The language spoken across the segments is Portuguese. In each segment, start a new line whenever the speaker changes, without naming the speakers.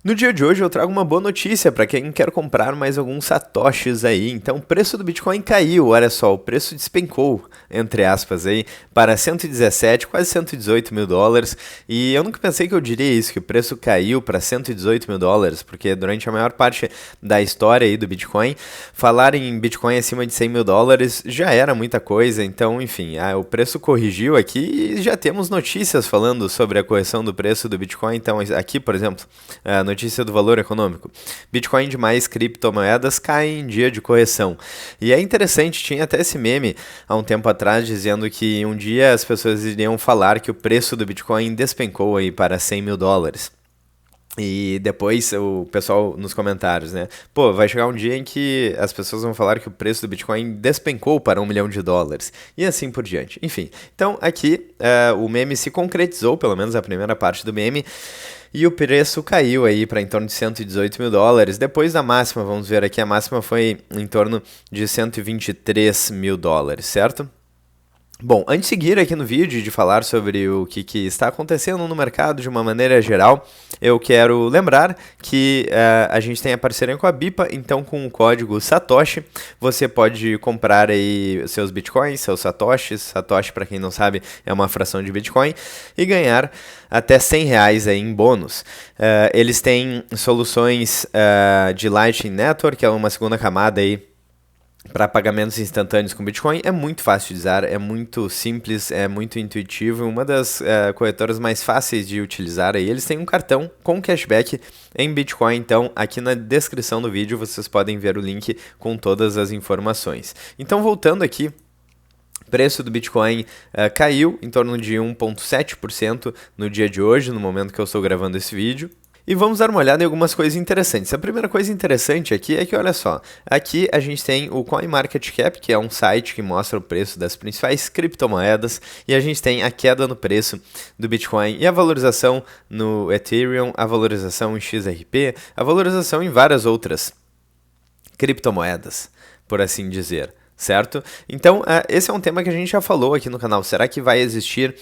No dia de hoje eu trago uma boa notícia para quem quer comprar mais alguns satoshis aí. Então o preço do Bitcoin caiu, olha só, o preço despencou, entre aspas aí, para 117, quase 118 mil dólares. E eu nunca pensei que eu diria isso, que o preço caiu para 118 mil dólares, porque durante a maior parte da história aí do Bitcoin, falar em Bitcoin acima de 100 mil dólares já era muita coisa. Então, enfim, o preço corrigiu aqui e já temos notícias falando sobre a correção do preço do Bitcoin. Então aqui, por exemplo, notícia do Valor Econômico. Bitcoin e demais criptomoedas caem em dia de correção. E é interessante, tinha até esse meme há um tempo atrás dizendo que um dia as pessoas iriam falar que o preço do Bitcoin despencou aí para 100 mil dólares. E depois o pessoal nos comentários, né? Pô, vai chegar um dia em que as pessoas vão falar que o preço do Bitcoin despencou para 1 milhão de dólares. E assim por diante. Enfim, então aqui o meme se concretizou, pelo menos a primeira parte do meme. E o preço caiu aí para em torno de 118 mil dólares. Depois da máxima, vamos ver aqui, a máxima foi em torno de 123 mil dólares, certo? Bom, antes de seguir aqui no vídeo e de falar sobre o que está acontecendo no mercado de uma maneira geral, eu quero lembrar que a gente tem a parceria com a BIPA, então com o código SATOSHI você pode comprar aí seus bitcoins, seus satoshis. Satoshi, para quem não sabe, é uma fração de bitcoin, e ganhar até R$ 100 aí em bônus. Eles têm soluções de Lightning Network, que é uma segunda camada aí para pagamentos instantâneos com Bitcoin. É muito fácil de usar, é muito simples, é muito intuitivo, uma das corretoras mais fáceis de utilizar aí. Eles têm um cartão com cashback em Bitcoin, então aqui na descrição do vídeo vocês podem ver o link com todas as informações. Então voltando aqui, o preço do Bitcoin caiu em torno de 1,7% no dia de hoje, no momento que eu estou gravando esse vídeo. E vamos dar uma olhada em algumas coisas interessantes. A primeira coisa interessante aqui é que, olha só, aqui a gente tem o CoinMarketCap, que é um site que mostra o preço das principais criptomoedas, e a gente tem a queda no preço do Bitcoin e a valorização no Ethereum, a valorização em XRP, a valorização em várias outras criptomoedas, por assim dizer. Certo? Então, esse é um tema que a gente já falou aqui no canal. Será que vai existir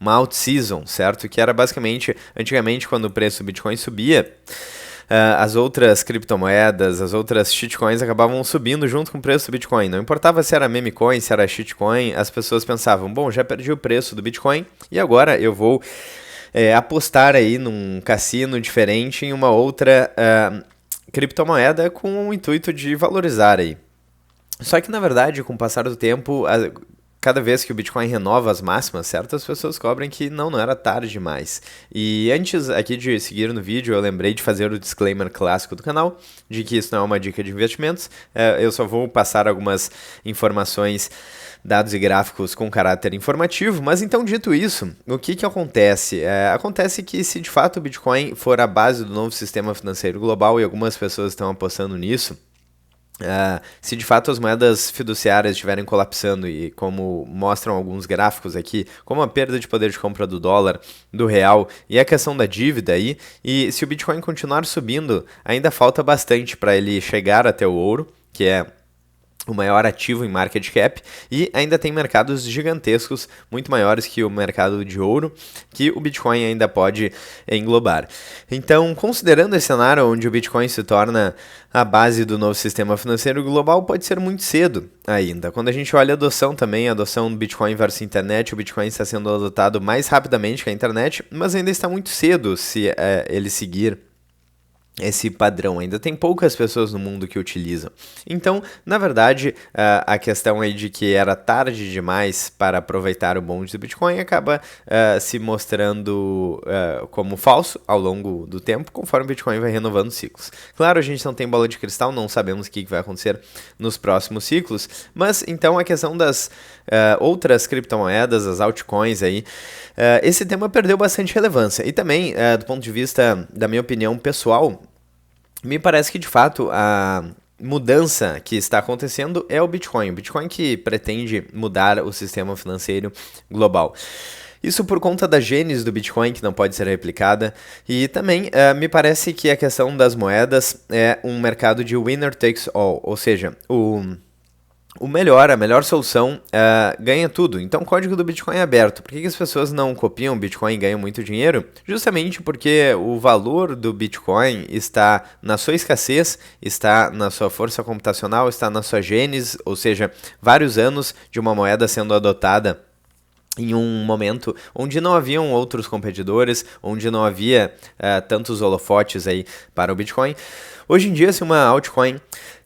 uma out-season, certo? Que era basicamente, antigamente, quando o preço do Bitcoin subia, as outras criptomoedas, as outras shitcoins acabavam subindo junto com o preço do Bitcoin. Não importava se era meme coin, se era shitcoin, as pessoas pensavam, bom, já perdi o preço do Bitcoin e agora eu vou apostar aí num cassino diferente em uma outra criptomoeda com o intuito de valorizar aí. Só que, na verdade, com o passar do tempo, cada vez que o Bitcoin renova as máximas, certas pessoas cobrem que não era tarde demais. E antes aqui de seguir no vídeo, eu lembrei de fazer o disclaimer clássico do canal, de que isso não é uma dica de investimentos, eu só vou passar algumas informações, dados e gráficos com caráter informativo. Mas então, dito isso, o que acontece? Acontece que se de fato o Bitcoin for a base do novo sistema financeiro global, e algumas pessoas estão apostando nisso, se de fato as moedas fiduciárias estiverem colapsando, e como mostram alguns gráficos aqui, como a perda de poder de compra do dólar, do real e a questão da dívida aí, e se o Bitcoin continuar subindo, ainda falta bastante para ele chegar até o ouro, que é o maior ativo em market cap, e ainda tem mercados gigantescos, muito maiores que o mercado de ouro, que o Bitcoin ainda pode englobar. Então, considerando esse cenário onde o Bitcoin se torna a base do novo sistema financeiro global, pode ser muito cedo ainda. Quando a gente olha a adoção também, a adoção do Bitcoin versus internet, o Bitcoin está sendo adotado mais rapidamente que a internet, mas ainda está muito cedo se ele seguir esse padrão. Ainda tem poucas pessoas no mundo que utilizam. Então, na verdade, a questão aí de que era tarde demais para aproveitar o bonde do Bitcoin acaba se mostrando como falso ao longo do tempo, conforme o Bitcoin vai renovando ciclos. Claro, a gente não tem bola de cristal, não sabemos o que vai acontecer nos próximos ciclos, mas então a questão das outras criptomoedas, as altcoins aí, esse tema perdeu bastante relevância. E também, do ponto de vista da minha opinião pessoal, me parece que de fato a mudança que está acontecendo é o Bitcoin. O Bitcoin que pretende mudar o sistema financeiro global. Isso por conta da gênese do Bitcoin, que não pode ser replicada, e também me parece que a questão das moedas é um mercado de winner takes all, ou seja, a melhor solução ganha tudo. Então o código do Bitcoin é aberto. Por que as pessoas não copiam o Bitcoin e ganham muito dinheiro? Justamente porque o valor do Bitcoin está na sua escassez, está na sua força computacional, está na sua gênese, ou seja, vários anos de uma moeda sendo adotada em um momento onde não haviam outros competidores, onde não havia tantos holofotes aí para o Bitcoin. Hoje em dia, se uma altcoin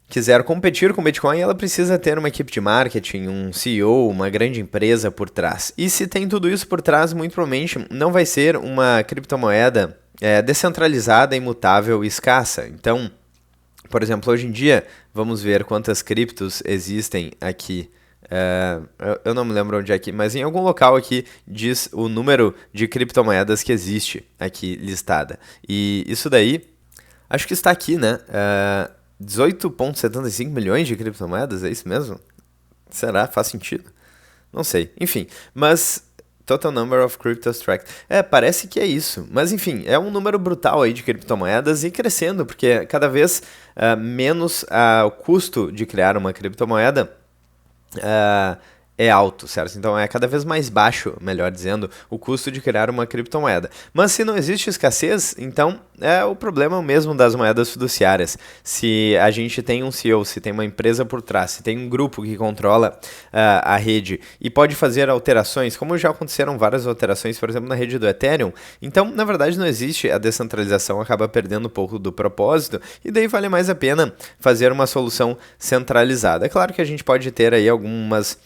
quiser competir com o Bitcoin, ela precisa ter uma equipe de marketing, um CEO, uma grande empresa por trás. E se tem tudo isso por trás, muito provavelmente não vai ser uma criptomoeda descentralizada, imutável e escassa. Então, por exemplo, hoje em dia, vamos ver quantas criptos existem aqui. Eu não me lembro onde é aqui, mas em algum local aqui diz o número de criptomoedas que existe aqui listada. E isso daí, acho que está aqui, né? 18,75 milhões de criptomoedas, é isso mesmo? Será? Faz sentido? Não sei. Enfim, mas total number of cryptos tracked. Parece que é isso. Mas enfim, é um número brutal aí de criptomoedas e crescendo, porque cada vez menos o custo de criar uma criptomoeda é alto, certo? Então é cada vez mais baixo, melhor dizendo, o custo de criar uma criptomoeda. Mas se não existe escassez, então é o problema mesmo das moedas fiduciárias. Se a gente tem um CEO, se tem uma empresa por trás, se tem um grupo que controla a rede e pode fazer alterações, como já aconteceram várias alterações, por exemplo, na rede do Ethereum, então na verdade não existe a descentralização, acaba perdendo um pouco do propósito e daí vale mais a pena fazer uma solução centralizada. É claro que a gente pode ter aí algumas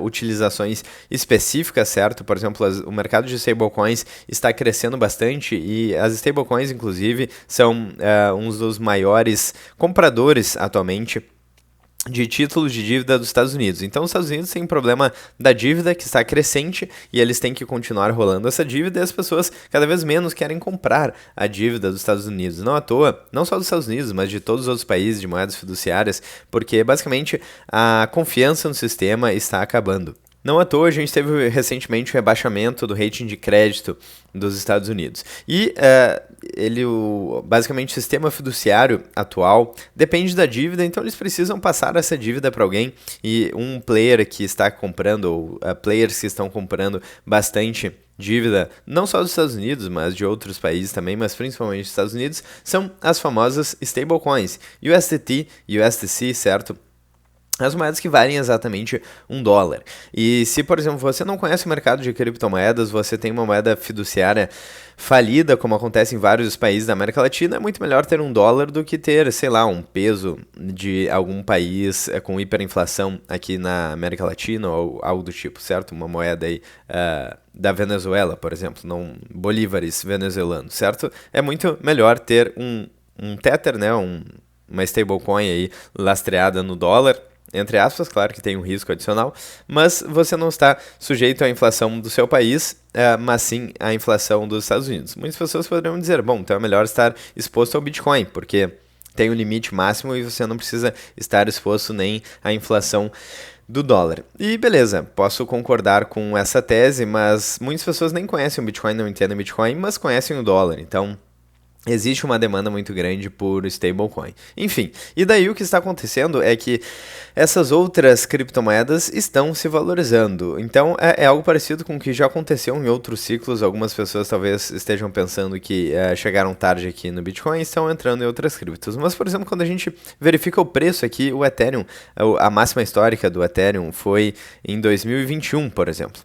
utilizações específicas, certo? Por exemplo, o mercado de stablecoins está crescendo bastante e as stablecoins, inclusive, são uns dos maiores compradores atualmente de títulos de dívida dos Estados Unidos. Então, os Estados Unidos têm um problema da dívida que está crescente e eles têm que continuar rolando essa dívida e as pessoas cada vez menos querem comprar a dívida dos Estados Unidos. Não à toa, não só dos Estados Unidos, mas de todos os outros países de moedas fiduciárias, porque basicamente a confiança no sistema está acabando. Não à toa, a gente teve recentemente o rebaixamento do rating de crédito dos Estados Unidos. E basicamente o sistema fiduciário atual depende da dívida, então eles precisam passar essa dívida para alguém. E um player que está comprando, ou players que estão comprando bastante dívida, não só dos Estados Unidos, mas de outros países também, mas principalmente dos Estados Unidos, são as famosas stablecoins, USDT e USDC, certo? As moedas que valem exatamente $1. E se, por exemplo, você não conhece o mercado de criptomoedas, você tem uma moeda fiduciária falida, como acontece em vários países da América Latina, é muito melhor ter $1 do que ter, sei lá, um peso de algum país com hiperinflação aqui na América Latina ou algo do tipo, certo? Uma moeda aí da Venezuela, por exemplo, não bolívares venezuelanos, certo? É muito melhor ter um Tether, né? Uma stablecoin aí lastreada no dólar, entre aspas, claro que tem um risco adicional, mas você não está sujeito à inflação do seu país, mas sim à inflação dos Estados Unidos. Muitas pessoas poderiam dizer, bom, então é melhor estar exposto ao Bitcoin, porque tem um limite máximo e você não precisa estar exposto nem à inflação do dólar. E beleza, posso concordar com essa tese, mas muitas pessoas nem conhecem o Bitcoin, não entendem o Bitcoin, mas conhecem o dólar, então existe uma demanda muito grande por stablecoin. Enfim, e daí o que está acontecendo é que essas outras criptomoedas estão se valorizando. Então é algo parecido com o que já aconteceu em outros ciclos. Algumas pessoas talvez estejam pensando que chegaram tarde aqui no Bitcoin e estão entrando em outras criptos. Mas, por exemplo, quando a gente verifica o preço aqui, o Ethereum, a máxima histórica do Ethereum foi em 2021, por exemplo.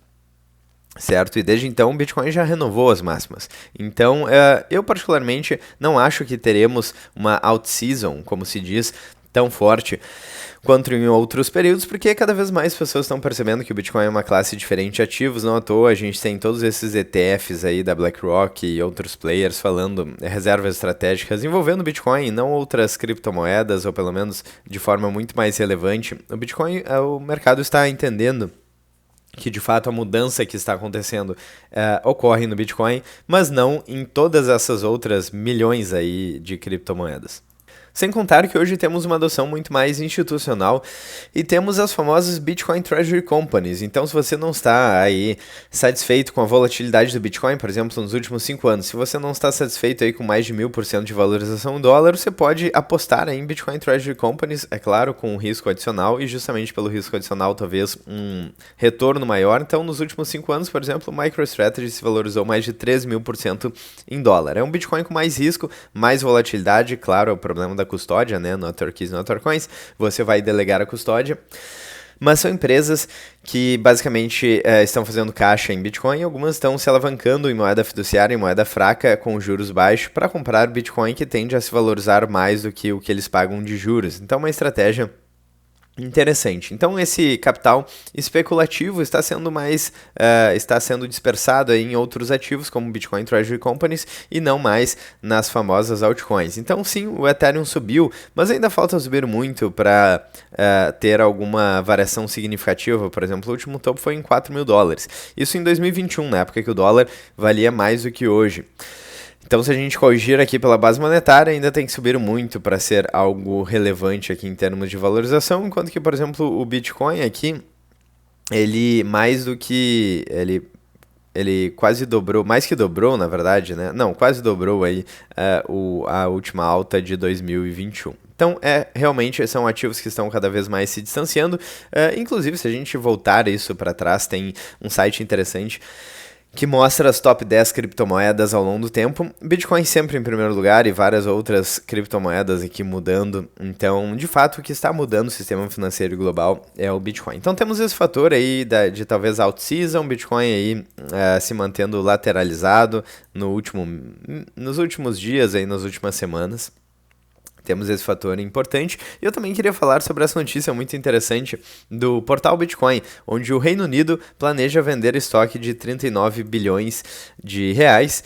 Certo? E desde então o Bitcoin já renovou as máximas. Então, eu particularmente não acho que teremos uma out-season, como se diz, tão forte quanto em outros períodos, porque cada vez mais pessoas estão percebendo que o Bitcoin é uma classe diferente de ativos. Não à toa, a gente tem todos esses ETFs aí da BlackRock e outros players falando reservas estratégicas envolvendo o Bitcoin e não outras criptomoedas, ou pelo menos de forma muito mais relevante. O Bitcoin, o mercado está entendendo que de fato a mudança que está acontecendo ocorre no Bitcoin, mas não em todas essas outras milhões aí de criptomoedas. Sem contar que hoje temos uma adoção muito mais institucional e temos as famosas Bitcoin Treasury Companies. Então, se você não está aí satisfeito com a volatilidade do Bitcoin, por exemplo, nos últimos 5 anos, se você não está satisfeito aí com mais de 1000% de valorização do dólar, você pode apostar aí em Bitcoin Treasury Companies, é claro, com um risco adicional e justamente pelo risco adicional, talvez um retorno maior. Então, nos últimos 5 anos, por exemplo, o MicroStrategy se valorizou mais de 3.000% em dólar. É um Bitcoin com mais risco, mais volatilidade, claro, é o problema da custódia, né, no Keys, no Coins, você vai delegar a custódia, mas são empresas que basicamente estão fazendo caixa em Bitcoin e algumas estão se alavancando em moeda fiduciária, em moeda fraca, com juros baixos, para comprar Bitcoin que tende a se valorizar mais do que o que eles pagam de juros. Então, uma estratégia interessante. Então, esse capital especulativo está sendo dispersado aí em outros ativos, como Bitcoin Treasury Companies, e não mais nas famosas altcoins. Então, sim, o Ethereum subiu, mas ainda falta subir muito para ter alguma variação significativa. Por exemplo, o último topo foi em $4.000. Isso em 2021, na época que o dólar valia mais do que hoje. Então, se a gente corrigir aqui pela base monetária, ainda tem que subir muito para ser algo relevante aqui em termos de valorização, enquanto que, por exemplo, o Bitcoin aqui, ele quase dobrou, mais que dobrou, na verdade, né? Não, quase dobrou aí a última alta de 2021. Então, realmente são ativos que estão cada vez mais se distanciando. Inclusive, se a gente voltar isso para trás, tem um site interessante que mostra as top 10 criptomoedas ao longo do tempo. Bitcoin sempre em primeiro lugar e várias outras criptomoedas aqui mudando. Então, de fato, o que está mudando o sistema financeiro global é o Bitcoin. Então, temos esse fator aí de talvez out-season, Bitcoin aí se mantendo lateralizado nos últimos dias, aí, nas últimas semanas. Temos esse fator importante. E eu também queria falar sobre essa notícia muito interessante do portal Bitcoin, onde o Reino Unido planeja vender estoque de 39 bilhões de reais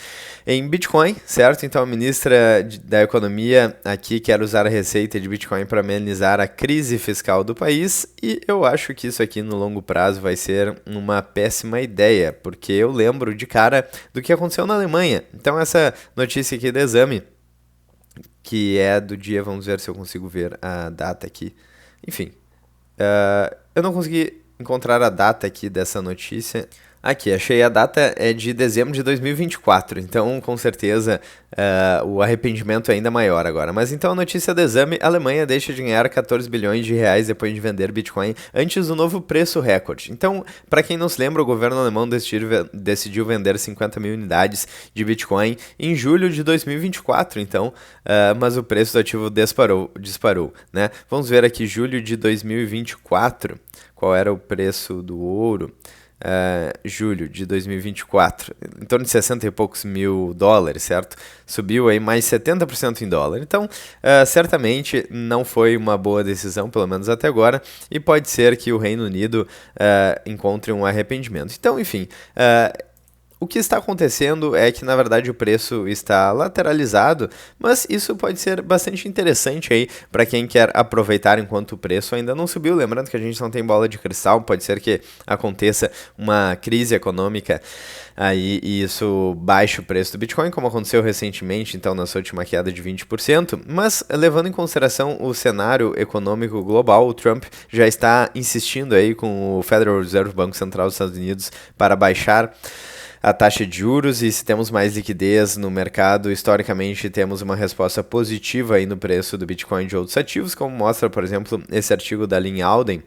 em Bitcoin, certo? Então a ministra da Economia aqui quer usar a receita de Bitcoin para amenizar a crise fiscal do país, e eu acho que isso aqui no longo prazo vai ser uma péssima ideia, porque eu lembro de cara do que aconteceu na Alemanha. Então essa notícia aqui do Exame, que é do dia, vamos ver se eu consigo ver a data aqui. Enfim, eu não consegui encontrar a data aqui dessa notícia. Aqui, achei a data, é de dezembro de 2024, então com certeza o arrependimento é ainda maior agora. Mas então a notícia do Exame, a Alemanha deixa de ganhar 14 bilhões de reais depois de vender Bitcoin antes do novo preço recorde. Então, para quem não se lembra, o governo alemão decidiu vender 50 mil unidades de Bitcoin em julho de 2024, então, mas o preço do ativo disparou, né? Vamos ver aqui, julho de 2024, qual era o preço do ouro. Julho de 2024, em torno de 60 e poucos mil dólares, certo? Subiu aí mais 70% em dólar. Então, certamente não foi uma boa decisão, pelo menos até agora, e pode ser que o Reino Unido encontre um arrependimento. Então, enfim, o que está acontecendo é que, na verdade, o preço está lateralizado, mas isso pode ser bastante interessante aí para quem quer aproveitar enquanto o preço ainda não subiu. Lembrando que a gente não tem bola de cristal, pode ser que aconteça uma crise econômica aí e isso baixe o preço do Bitcoin, como aconteceu recentemente, então, na sua última queda de 20%. Mas, levando em consideração o cenário econômico global, o Trump já está insistindo aí com o Federal Reserve, Banco Central dos Estados Unidos, para baixar a taxa de juros, e se temos mais liquidez no mercado, historicamente temos uma resposta positiva aí no preço do Bitcoin e de outros ativos, como mostra, por exemplo, esse artigo da Lynn Alden,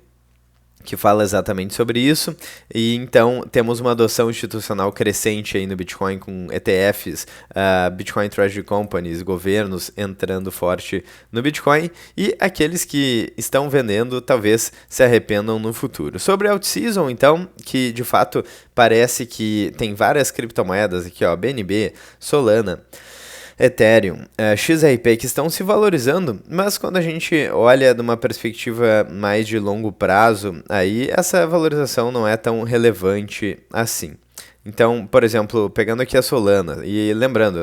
que fala exatamente sobre isso. E então temos uma adoção institucional crescente aí no Bitcoin, com ETFs, Bitcoin Treasury Companies, governos entrando forte no Bitcoin, e aqueles que estão vendendo talvez se arrependam no futuro. Sobre a out-season, então, que de fato parece que tem várias criptomoedas aqui, ó, BNB, Solana, Ethereum, XRP, que estão se valorizando, mas quando a gente olha de uma perspectiva mais de longo prazo, aí essa valorização não é tão relevante assim. Então, por exemplo, pegando aqui a Solana, e lembrando,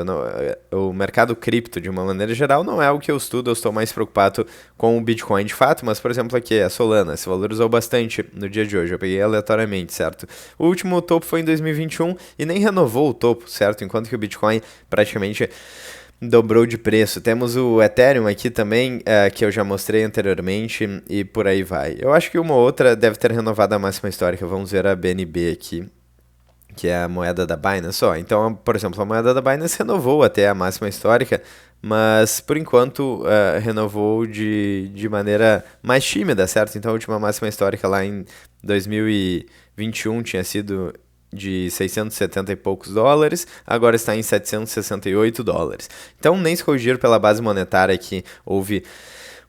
o mercado cripto, de uma maneira geral, não é o que eu estudo, eu estou mais preocupado com o Bitcoin de fato, mas, por exemplo, aqui a Solana se valorizou bastante no dia de hoje, eu peguei aleatoriamente, certo? O último topo foi em 2021 e nem renovou o topo, certo? Enquanto que o Bitcoin praticamente dobrou de preço. Temos o Ethereum aqui também, que eu já mostrei anteriormente, e por aí vai. Eu acho que uma ou outra deve ter renovado a máxima histórica. Vamos ver a BNB aqui, que é a moeda da Binance. Então, por exemplo, a moeda da Binance renovou até a máxima histórica, mas por enquanto renovou de maneira mais tímida, certo? Então a última máxima histórica lá em 2021 tinha sido de 670 e poucos dólares, agora está em 768 dólares. Então nem se corrigir pela base monetária que houve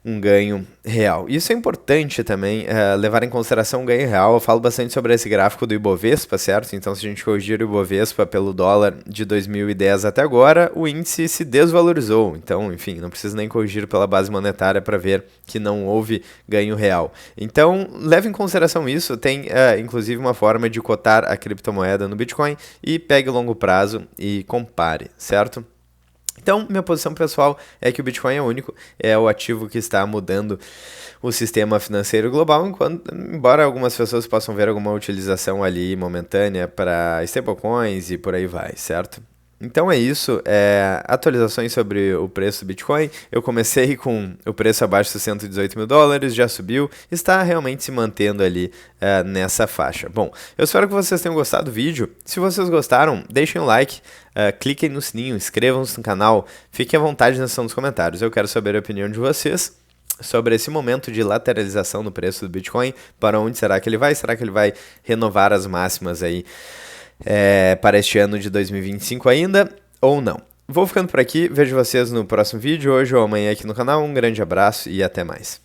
um ganho real. Isso é importante também levar em consideração o ganho real. Eu falo bastante sobre esse gráfico do Ibovespa, certo? Então, se a gente corrigir o Ibovespa pelo dólar de 2010 até agora, o índice se desvalorizou. Então, enfim, não precisa nem corrigir pela base monetária para ver que não houve ganho real. Então, leve em consideração isso. Tem, inclusive, uma forma de cotar a criptomoeda no Bitcoin e pegue o longo prazo e compare, certo? Então, minha posição pessoal é que o Bitcoin é único, é o ativo que está mudando o sistema financeiro global, embora algumas pessoas possam ver alguma utilização ali momentânea para stablecoins e por aí vai, certo? Então é isso, atualizações sobre o preço do Bitcoin. Eu comecei com o preço abaixo dos 118 mil dólares, já subiu, está realmente se mantendo ali nessa faixa. Bom, eu espero que vocês tenham gostado do vídeo. Se vocês gostaram, deixem um like, cliquem no sininho, inscrevam-se no canal, fiquem à vontade na seção dos comentários. Eu quero saber a opinião de vocês sobre esse momento de lateralização no preço do Bitcoin. Para onde será que ele vai? Será que ele vai renovar as máximas aí para este ano de 2025 ainda, ou não? Vou ficando por aqui, vejo vocês no próximo vídeo, hoje ou amanhã aqui no canal. Um grande abraço e até mais.